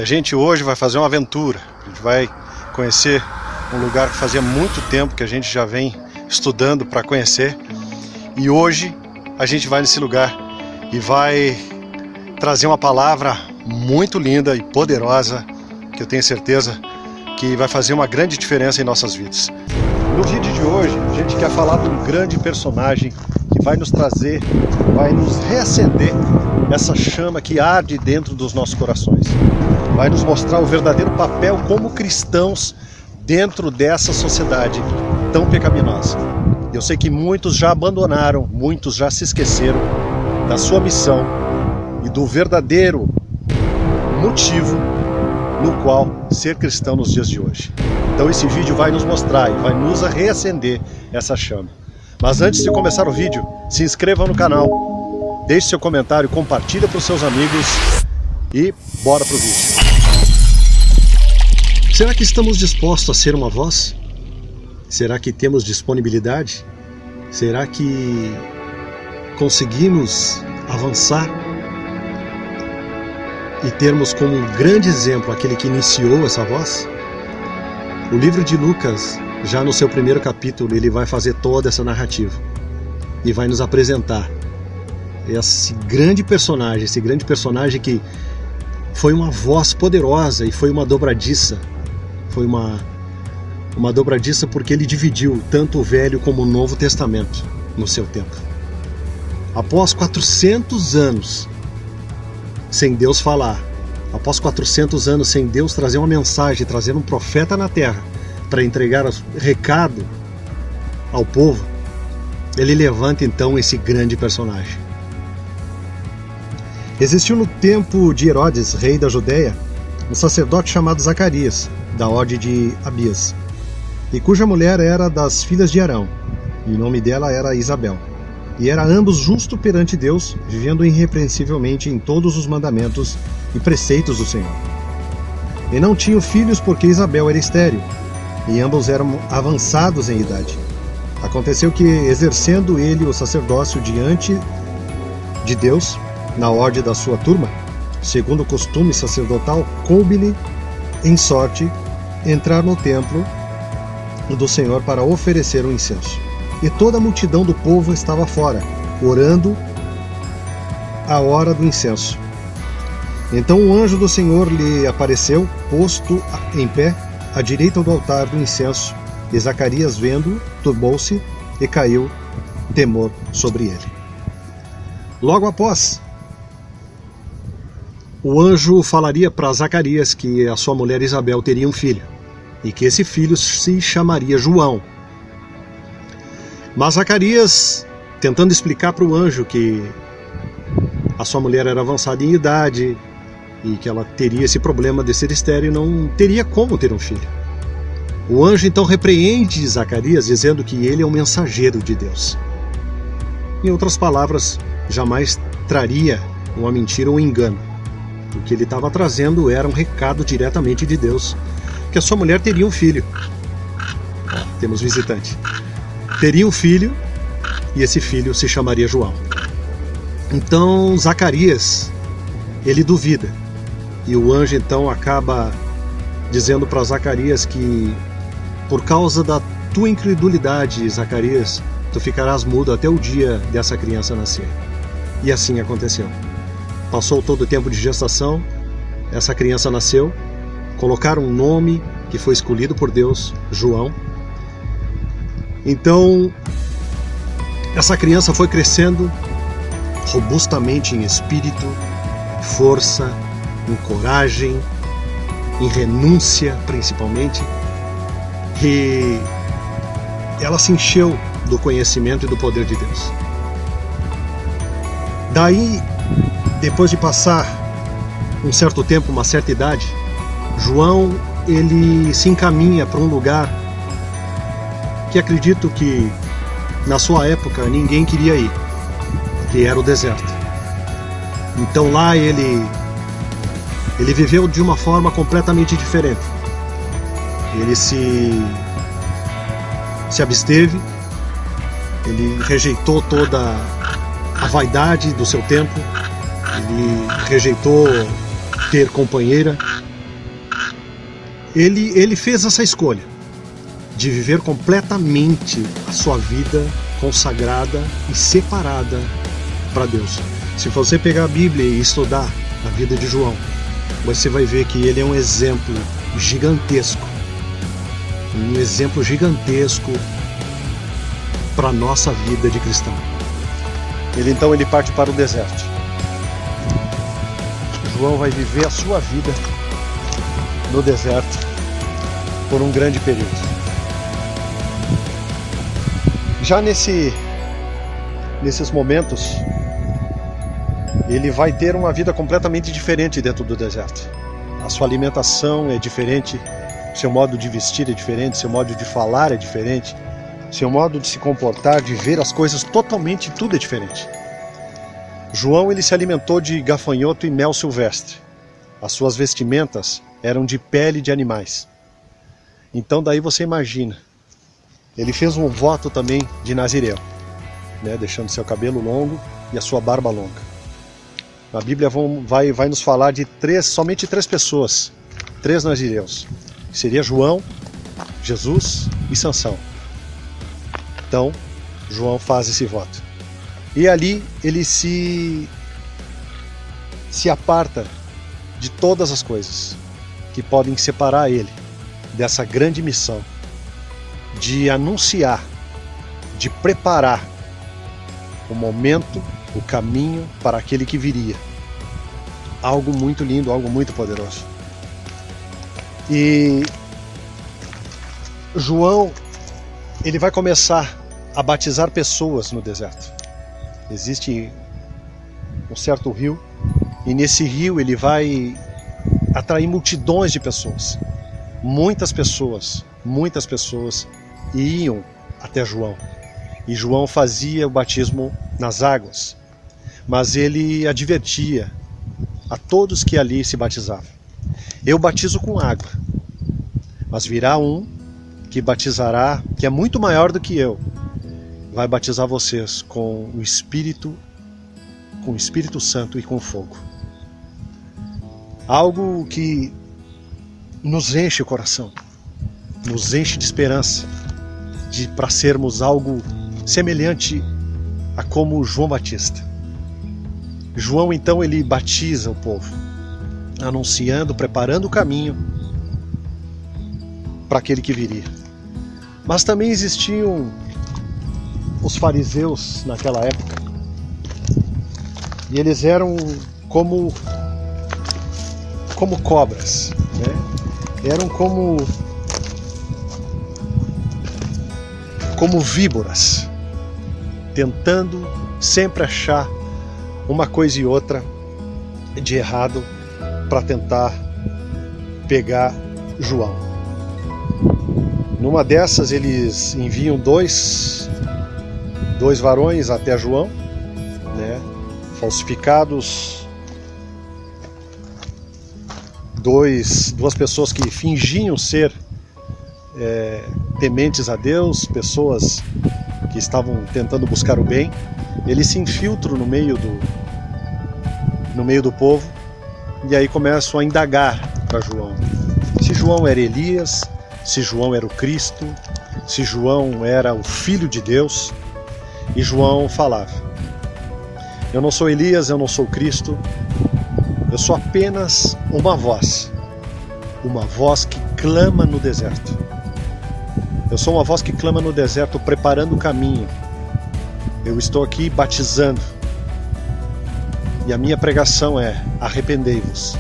a gente hoje vai fazer uma aventura. A gente vai conhecer um lugar que fazia muito tempo que a gente já vem estudando para conhecer. E hoje a gente vai nesse lugar e vai trazer uma palavra muito linda e poderosa, que eu tenho certeza que vai fazer uma grande diferença em nossas vidas. No vídeo de hoje, a gente quer falar de um grande personagem que vai nos trazer, vai nos reacender essa chama que arde dentro dos nossos corações. Vai nos mostrar o verdadeiro papel como cristãos dentro dessa sociedade tão pecaminosa. Eu sei que muitos já abandonaram, muitos já se esqueceram da sua missão e do verdadeiro motivo no qual ser cristão nos dias de hoje. Então esse vídeo vai nos mostrar e vai nos reacender essa chama. Mas antes de começar o vídeo, se inscreva no canal, deixe seu comentário, compartilhe para os seus amigos e bora pro vídeo. Será que estamos dispostos a ser uma voz? Será que temos disponibilidade? Será que conseguimos avançar e termos como um grande exemplo aquele que iniciou essa voz? O livro de Lucas, já no seu primeiro capítulo, ele vai fazer toda essa narrativa e vai nos apresentar esse grande personagem que foi uma voz poderosa e foi uma dobradiça. Foi uma dobradiça porque ele dividiu tanto o Velho como o Novo Testamento no seu tempo. Após 400 anos sem Deus falar, após 400 anos sem Deus trazer uma mensagem, trazer um profeta na terra para entregar recado ao povo, ele levanta então esse grande personagem. Existiu no tempo de Herodes, rei da Judéia, um sacerdote chamado Zacarias, da ordem de Abias, e cuja mulher era das filhas de Arão, e o nome dela era Isabel. E era ambos justos perante Deus, vivendo irrepreensivelmente em todos os mandamentos e preceitos do Senhor. E não tinham filhos porque Isabel era estéril, e ambos eram avançados em idade. Aconteceu que, exercendo ele o sacerdócio diante de Deus, na ordem da sua turma, segundo o costume sacerdotal, coube-lhe em sorte entrar no templo do Senhor para oferecer o incenso. E toda a multidão do povo estava fora, orando a hora do incenso. Então o anjo do Senhor lhe apareceu, posto em pé, à direita do altar do incenso, e Zacarias, vendo-o, turbou-se e caiu temor sobre ele. Logo após, o anjo falaria para Zacarias que a sua mulher Isabel teria um filho, e que esse filho se chamaria João. Mas Zacarias, tentando explicar para o anjo que a sua mulher era avançada em idade e que ela teria esse problema de ser estéril, não teria como ter um filho. O anjo então repreende Zacarias, dizendo que ele é um mensageiro de Deus. Em outras palavras, jamais traria uma mentira ou um engano. O que ele estava trazendo era um recado diretamente de Deus, que a sua mulher teria um filho. Temos visitante. Teria um filho, e esse filho se chamaria João. Então Zacarias, ele duvida, e o anjo então acaba dizendo para Zacarias que, por causa da tua incredulidade, Zacarias, tu ficarás mudo até o dia dessa criança nascer. E assim aconteceu. Passou todo o tempo de gestação, essa criança nasceu, colocaram um nome que foi escolhido por Deus, João. Então, essa criança foi crescendo robustamente em espírito, força, em coragem, em renúncia principalmente, e ela se encheu do conhecimento e do poder de Deus. Daí, depois de passar um certo tempo, uma certa idade, João, ele se encaminha para um lugar que acredito que na sua época ninguém queria ir, que era o deserto. Então lá ele viveu de uma forma completamente diferente. Ele se absteve, ele rejeitou toda a vaidade do seu tempo, ele rejeitou ter companheira, ele fez essa escolha de viver completamente a sua vida consagrada e separada para Deus. Se você pegar a Bíblia e estudar a vida de João, você vai ver que ele é um exemplo gigantesco. Um exemplo gigantesco para a nossa vida de cristão. Ele parte para o deserto. João vai viver a sua vida no deserto por um grande período. Já nesses momentos, ele vai ter uma vida completamente diferente dentro do deserto. A sua alimentação é diferente, seu modo de vestir é diferente, seu modo de falar é diferente, seu modo de se comportar, de ver as coisas, totalmente tudo é diferente. João, ele se alimentou de gafanhoto e mel silvestre. As suas vestimentas eram de pele de animais. Então daí você imagina, ele fez um voto também de nazireu, né, deixando seu cabelo longo e a sua barba longa. A Bíblia vai nos falar de somente três pessoas, três nazireus. Seria João, Jesus e Sansão. Então, João faz esse voto. E ali ele se aparta de todas as coisas que podem separar ele dessa grande missão de anunciar, de preparar o momento, o caminho para aquele que viria. Algo muito lindo, algo muito poderoso. E João, ele vai começar a batizar pessoas no deserto. Existe um certo rio, e nesse rio ele vai atrair multidões de pessoas. Muitas pessoas iam até João. E João fazia o batismo nas águas. Mas ele advertia a todos que ali se batizavam: eu batizo com água, mas virá um que batizará, que é muito maior do que eu, vai batizar vocês com o Espírito Santo e com fogo. Algo que nos enche o coração, nos enche de esperança, para sermos algo semelhante a como João Batista. João, então, ele batiza o povo, anunciando, preparando o caminho para aquele que viria. Mas também existiam os fariseus naquela época, e eles eram como cobras, né? Eram como víboras, tentando sempre achar uma coisa e outra de errado para tentar pegar João. Numa dessas, eles enviam dois varões até João, né, falsificados, duas pessoas que fingiam ser tementes a Deus, pessoas que estavam tentando buscar o bem. Eles se infiltram no meio do povo, e aí começam a indagar para João se João era Elias, se João era o Cristo, se João era o Filho de Deus. E João falava: eu não sou Elias, eu não sou Cristo, eu sou apenas uma voz que clama no deserto. Eu sou uma voz que clama no deserto, preparando o caminho. Eu estou aqui batizando. E a minha pregação é: arrependei-vos.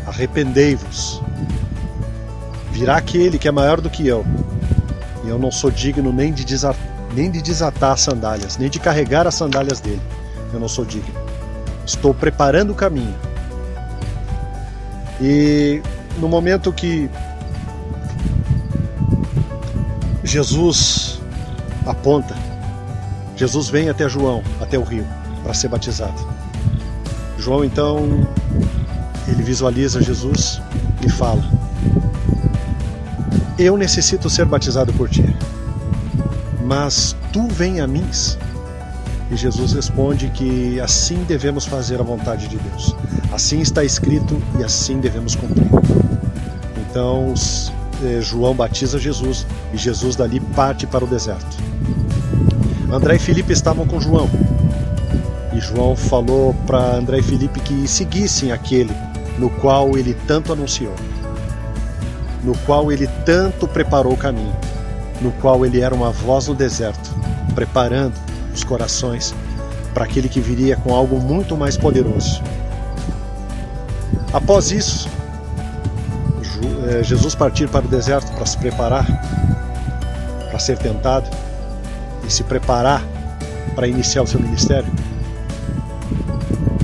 Arrependei-vos. Virá aquele que é maior do que eu. E eu não sou digno nem de desatar as sandálias, nem de carregar as sandálias dele. Eu não sou digno. Estou preparando o caminho. E no momento que Jesus aponta, Jesus vem até João, até o rio, para ser batizado. João, então, ele visualiza Jesus e fala: eu necessito ser batizado por ti, mas tu vem a mim? E Jesus responde que assim devemos fazer a vontade de Deus. Assim está escrito e assim devemos cumprir. Então João batiza Jesus e Jesus dali parte para o deserto. André e Filipe estavam com João e João falou para André e Filipe que seguissem aquele no qual ele tanto anunciou, no qual ele tanto preparou o caminho, no qual ele era uma voz no deserto, preparando os corações para aquele que viria com algo muito mais poderoso. Após isso, Jesus partir para o deserto para se preparar, para ser tentado e se preparar para iniciar o seu ministério.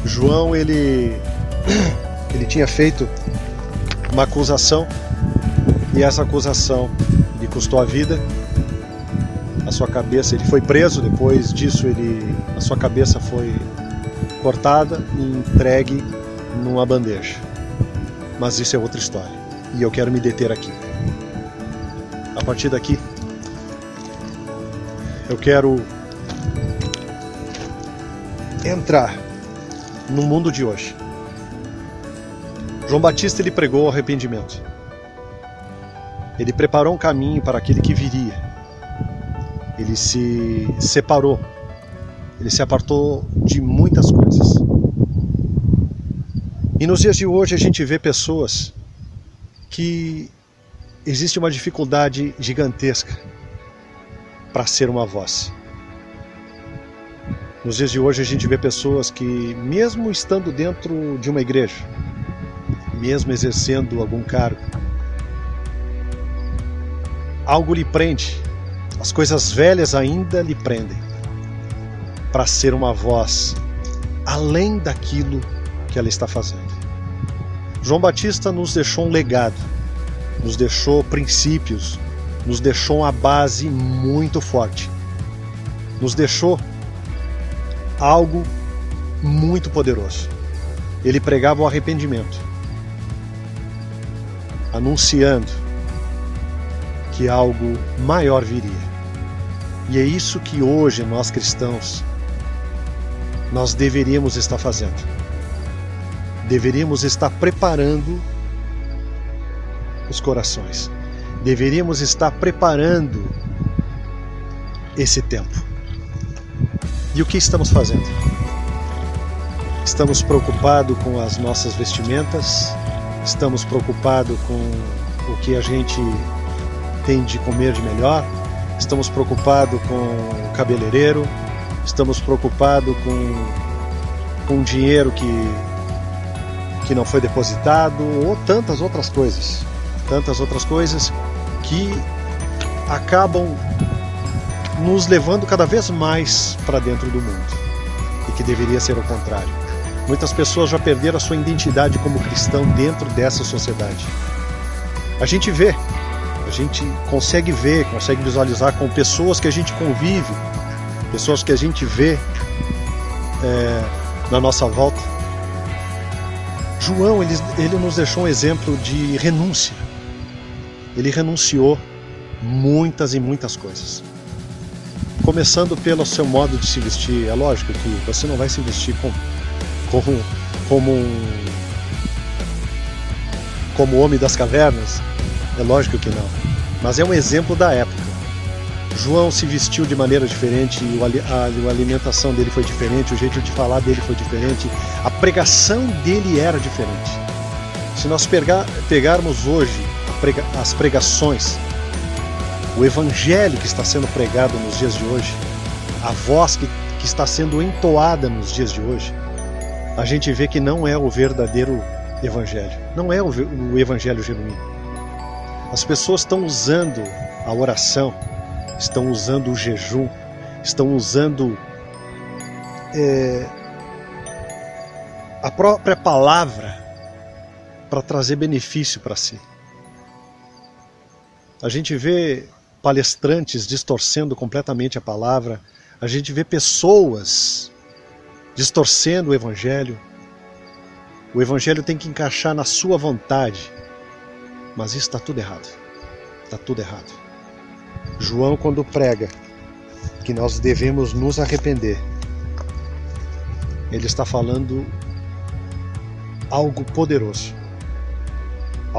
João, ele tinha feito uma acusação e essa acusação lhe custou a vida, a sua cabeça, ele foi preso, depois disso a sua cabeça foi cortada e entregue numa bandeja. Mas isso é outra história e eu quero me deter aqui. A partir daqui, eu quero entrar no mundo de hoje. João Batista, ele pregou o arrependimento. Ele preparou um caminho para aquele que viria. Ele se separou. Ele se apartou de muitas coisas. E nos dias de hoje a gente vê pessoas que existe uma dificuldade gigantesca para ser uma voz. Nos dias de hoje a gente vê pessoas que, mesmo estando dentro de uma igreja, mesmo exercendo algum cargo, algo lhe prende, as coisas velhas ainda lhe prendem, para ser uma voz além daquilo que ela está fazendo. João Batista nos deixou um legado, nos deixou princípios, nos deixou uma base muito forte, nos deixou algo muito poderoso. Ele pregava o arrependimento, anunciando que algo maior viria. E é isso que hoje nós cristãos, nós deveríamos estar fazendo. Deveríamos estar preparando os corações. Deveríamos estar preparando esse tempo. E o que estamos fazendo? Estamos preocupados com as nossas vestimentas, estamos preocupados com o que a gente tem de comer de melhor, estamos preocupados com o cabeleireiro, estamos preocupados com o dinheiro que não foi depositado, ou tantas outras coisas que acabam nos levando cada vez mais para dentro do mundo, e que deveria ser o contrário. Muitas pessoas já perderam a sua identidade como cristão dentro dessa sociedade. A gente consegue ver, consegue visualizar com pessoas que a gente convive, pessoas que a gente vê na nossa volta. João, ele nos deixou um exemplo de renúncia. Ele renunciou muitas e muitas coisas. Começando pelo seu modo de se vestir. É lógico que você não vai se vestir como o homem das cavernas. É lógico que não. Mas é um exemplo da época. João se vestiu de maneira diferente, a alimentação dele foi diferente, o jeito de falar dele foi diferente, a pregação dele era diferente. Se nós pegarmos hoje as pregações, o evangelho que está sendo pregado nos dias de hoje, a voz que está sendo entoada nos dias de hoje, a gente vê que não é o verdadeiro evangelho, não é o evangelho genuíno. As pessoas estão usando a oração, estão usando o jejum, estão usando a própria palavra para trazer benefício para si. A gente vê palestrantes distorcendo completamente a palavra, a gente vê pessoas distorcendo o evangelho. O evangelho tem que encaixar na sua vontade, mas isso está tudo errado. Está tudo errado. João, quando prega que nós devemos nos arrepender, ele está falando algo poderoso,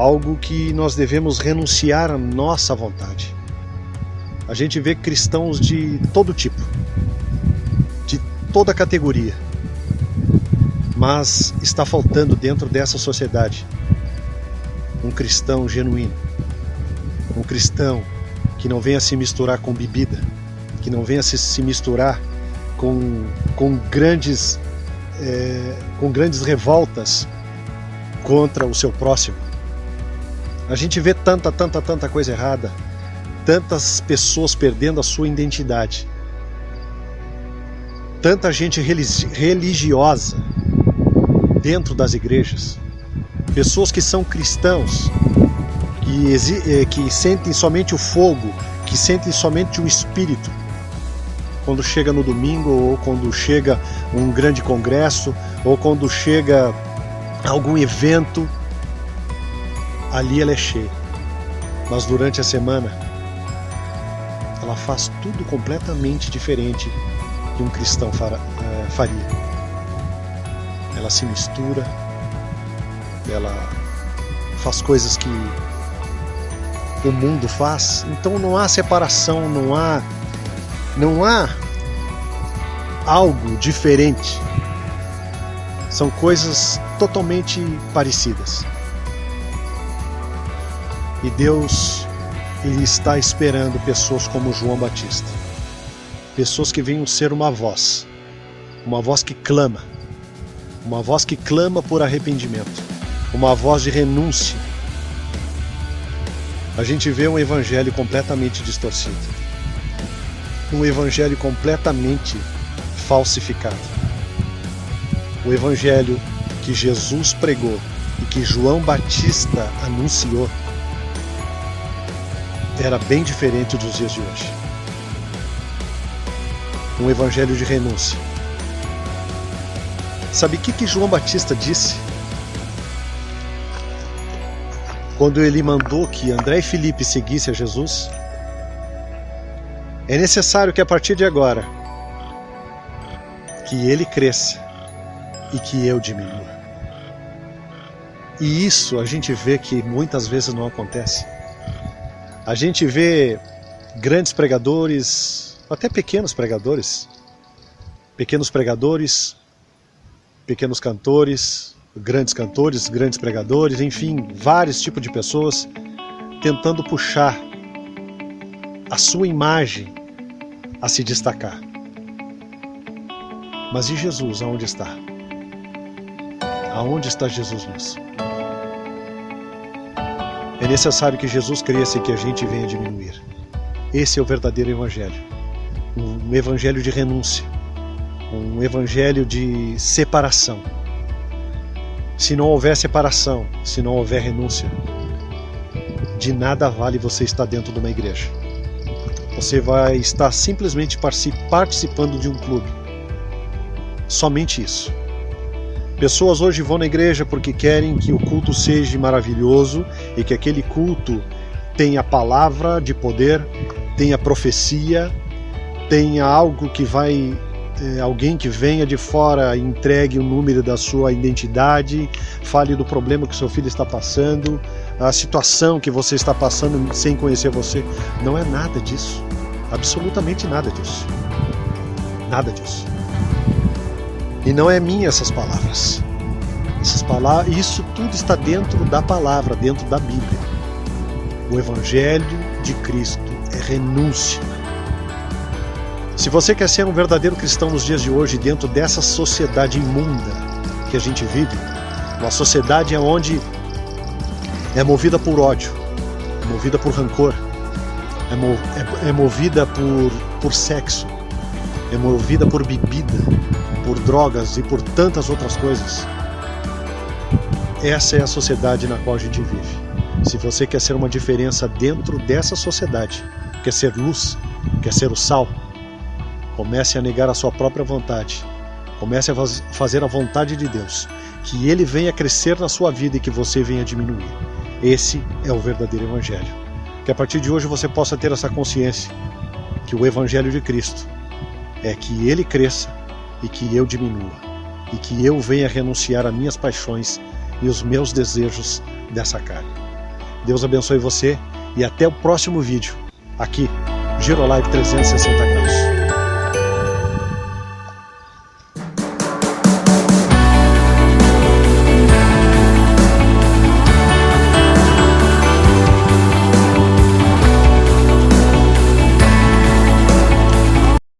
algo que nós devemos renunciar à nossa vontade. A gente vê cristãos de todo tipo, de toda categoria, mas está faltando dentro dessa sociedade um cristão genuíno, um cristão que não venha se misturar com bebida, que não venha se misturar com grandes revoltas contra o seu próximo. A gente vê tanta coisa errada, tantas pessoas perdendo a sua identidade, tanta gente religiosa dentro das igrejas, pessoas que são cristãos, que sentem somente o fogo, que sentem somente o Espírito, quando chega no domingo, ou quando chega um grande congresso, ou quando chega algum evento, ali ela é cheia. Mas durante a semana, ela faz tudo completamente diferente que um cristão faria. Ela se mistura, ela faz coisas que o mundo faz, então não há separação, não há algo diferente. São coisas totalmente parecidas. E Deus, Ele está esperando pessoas como João Batista, pessoas que venham ser uma voz que clama, uma voz que clama por arrependimento, uma voz de renúncia. A gente vê um evangelho completamente distorcido, um evangelho completamente falsificado. O evangelho que Jesus pregou e que João Batista anunciou era bem diferente dos dias de hoje. Um evangelho de renúncia. Sabe o que João Batista disse? Quando ele mandou que André e Filipe seguissem a Jesus: é necessário que a partir de agora que ele cresça e que eu diminua. E isso a gente vê que muitas vezes não acontece. A gente vê grandes pregadores, até pequenos pregadores, pequenos cantores, grandes pregadores, enfim, vários tipos de pessoas tentando puxar a sua imagem a se destacar. Mas e Jesus, aonde está? Aonde está Jesus nisso? É necessário que Jesus cresça e que a gente venha diminuir. Esse é o verdadeiro evangelho. Um evangelho de renúncia. Um evangelho de separação. Se não houver separação, se não houver renúncia, de nada vale você estar dentro de uma igreja. Você vai estar simplesmente participando de um clube. Somente isso. Pessoas hoje vão na igreja porque querem que o culto seja maravilhoso e que aquele culto tenha palavra de poder, tenha profecia, tenha algo que vai... alguém que venha de fora e entregue o número da sua identidade, fale do problema que seu filho está passando, a situação que você está passando sem conhecer você. Não é nada disso. Absolutamente nada disso. Nada disso. E não é minha essas palavras. Isso tudo está dentro da palavra, dentro da Bíblia. O Evangelho de Cristo é renúncia. Se você quer ser um verdadeiro cristão nos dias de hoje, dentro dessa sociedade imunda que a gente vive, uma sociedade onde é movida por ódio, é movida por rancor, é movida por sexo, é movida por bebida, por drogas e por tantas outras coisas. Essa é a sociedade na qual a gente vive. Se você quer ser uma diferença dentro dessa sociedade, quer ser luz, quer ser o sal, comece a negar a sua própria vontade. Comece a fazer a vontade de Deus. Que Ele venha crescer na sua vida e que você venha diminuir. Esse é o verdadeiro Evangelho. Que a partir de hoje você possa ter essa consciência que o Evangelho de Cristo é que Ele cresça e que eu diminua. E que eu venha renunciar às minhas paixões e os meus desejos dessa carne. Deus abençoe você e até o próximo vídeo aqui, Giro Live 360 Graus.